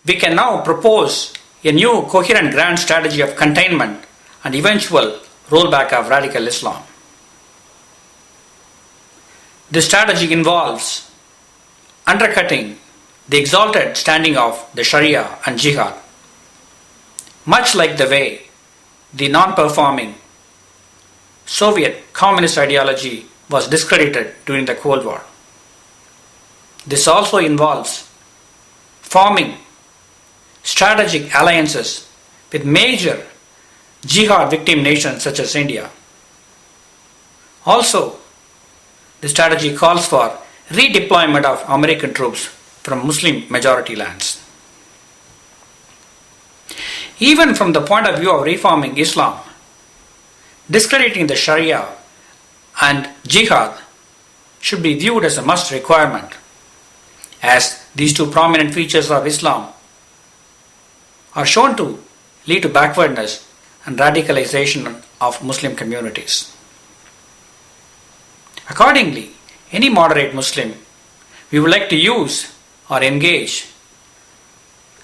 we can now propose a new coherent grand strategy of containment and eventual rollback of radical Islam. This strategy involves undercutting the exalted standing of the Sharia and Jihad, much like the way the non-performing Soviet communist ideology was discredited during the Cold War. This also involves forming strategic alliances with major jihad victim nations such as India. Also, the strategy calls for redeployment of American troops from Muslim majority lands. Even from the point of view of reforming Islam, discrediting the Sharia and Jihad should be viewed as a must requirement, as these two prominent features of Islam are shown to lead to backwardness and radicalization of Muslim communities. Accordingly, any moderate Muslim we would like to use or engage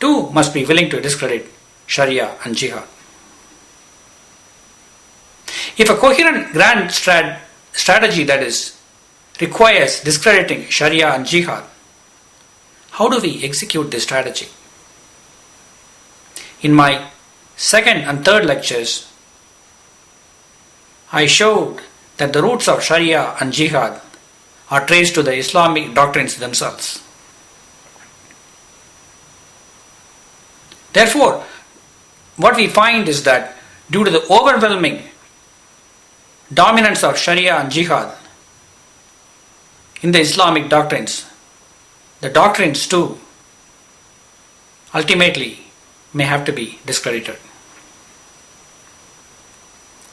too must be willing to discredit Sharia and Jihad. If a coherent grand strategy that is requires discrediting Sharia and Jihad, how do we execute this strategy? In my second and third lectures, I showed that the roots of Sharia and Jihad are traced to the Islamic doctrines themselves. Therefore, what we find is that due to the overwhelming dominance of Sharia and Jihad in the Islamic doctrines, the doctrines too ultimately may have to be discredited.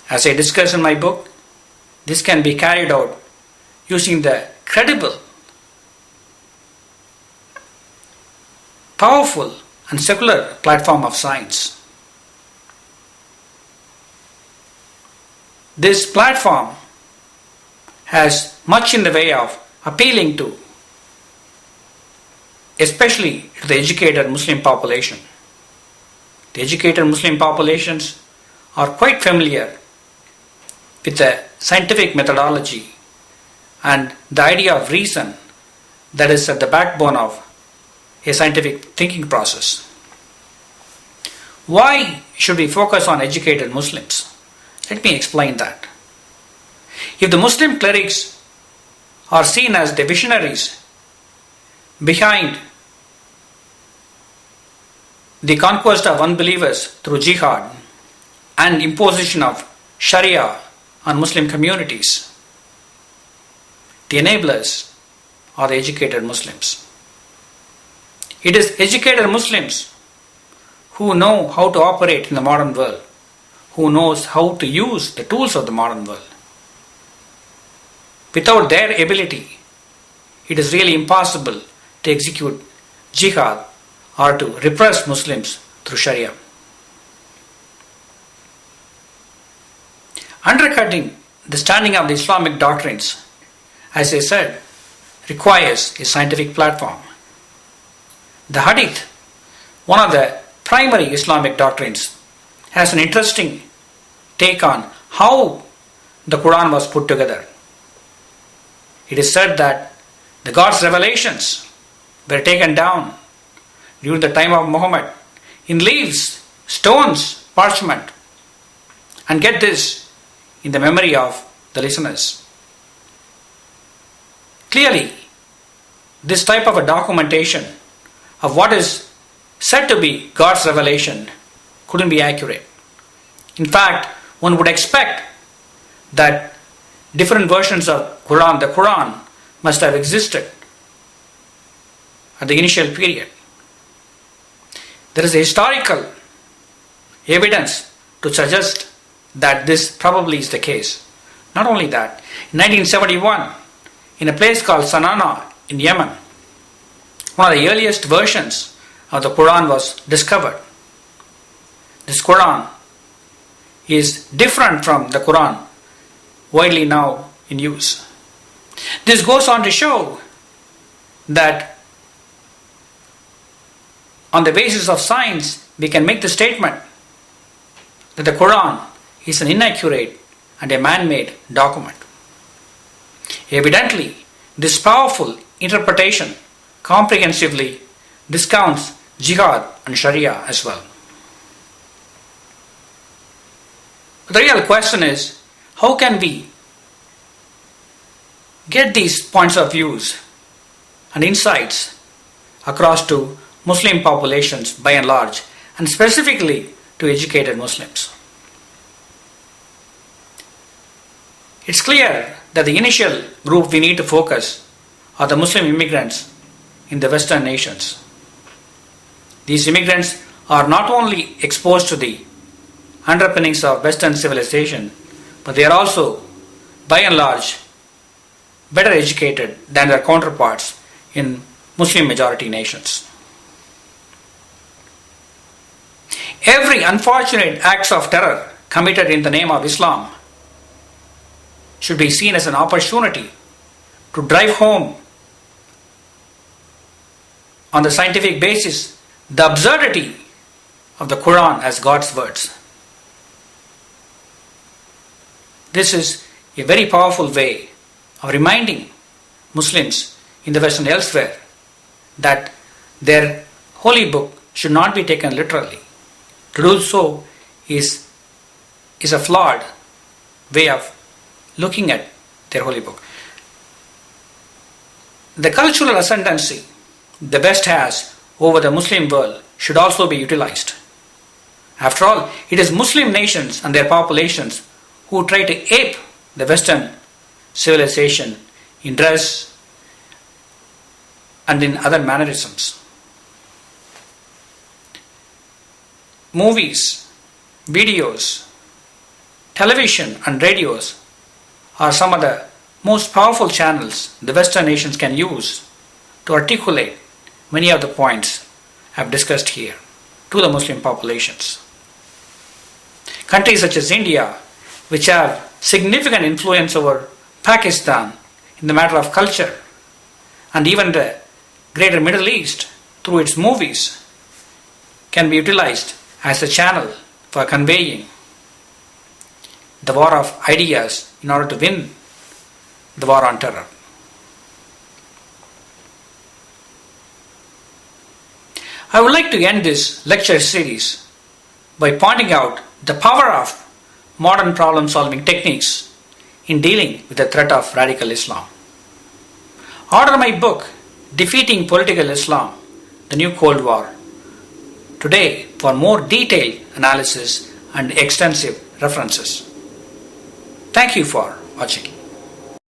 As I discuss in my book, this can be carried out using the credible, powerful and secular platform of science. This platform has much in the way of appealing to, especially to the educated Muslim population. The educated Muslim populations are quite familiar with the scientific methodology and the idea of reason that is at the backbone of a scientific thinking process. Why should we focus on educated Muslims? Let me explain that. If the Muslim clerics are seen as the visionaries behind the conquest of unbelievers through jihad and imposition of Sharia on Muslim communities, the enablers are the educated Muslims. It is educated Muslims who know how to operate in the modern world, who knows how to use the tools of the modern world. Without their ability, it is really impossible to execute jihad or to repress Muslims through Sharia. Undercutting the standing of the Islamic doctrines, as I said, requires a scientific platform. The Hadith, one of the primary Islamic doctrines, has an interesting take on how the Quran was put together. It is said that the God's revelations were taken down during the time of Muhammad in leaves, stones, parchment, and get this, in the memory of the listeners. Clearly, this type of a documentation of what is said to be God's revelation couldn't be accurate. In fact, one would expect that different versions of the Quran must have existed at the initial period. There is a historical evidence to suggest that this probably is the case. Not only that, in 1971, in a place called Sanana in Yemen, one of the earliest versions of the Quran was discovered. This Quran is different from the Quran widely now in use. This goes on to show that on the basis of science, we can make the statement that the Quran is an inaccurate and a man-made document. Evidently, this powerful interpretation comprehensively discounts Jihad and Sharia as well. The real question is, how can we get these points of views and insights across to Muslim populations by and large, and specifically to educated Muslims? It's clear that the initial group we need to focus are the Muslim immigrants in the Western nations. These immigrants are not only exposed to the underpinnings of Western civilization, but they are also, by and large, better educated than their counterparts in Muslim majority nations. Every unfortunate act of terror committed in the name of Islam should be seen as an opportunity to drive home on the scientific basis the absurdity of the Quran as God's words. This is a very powerful way of reminding Muslims in the West and elsewhere that their holy book should not be taken literally. To do so is a flawed way of looking at their holy book. The cultural ascendancy the West has over the Muslim world should also be utilized. After all, it is Muslim nations and their populations who try to ape the Western civilization in dress and in other mannerisms. Movies, videos, television and radios are some of the most powerful channels the Western nations can use to articulate many of the points I've discussed here to the Muslim populations. Countries such as India, which have significant influence over Pakistan in the matter of culture, and even the greater Middle East through its movies, can be utilized as a channel for conveying the war of ideas in order to win the war on terror. I would like to end this lecture series by pointing out the power of modern problem-solving techniques in dealing with the threat of radical Islam. Order my book, Defeating Political Islam, The New Cold War, today for more detailed analysis and extensive references. Thank you for watching.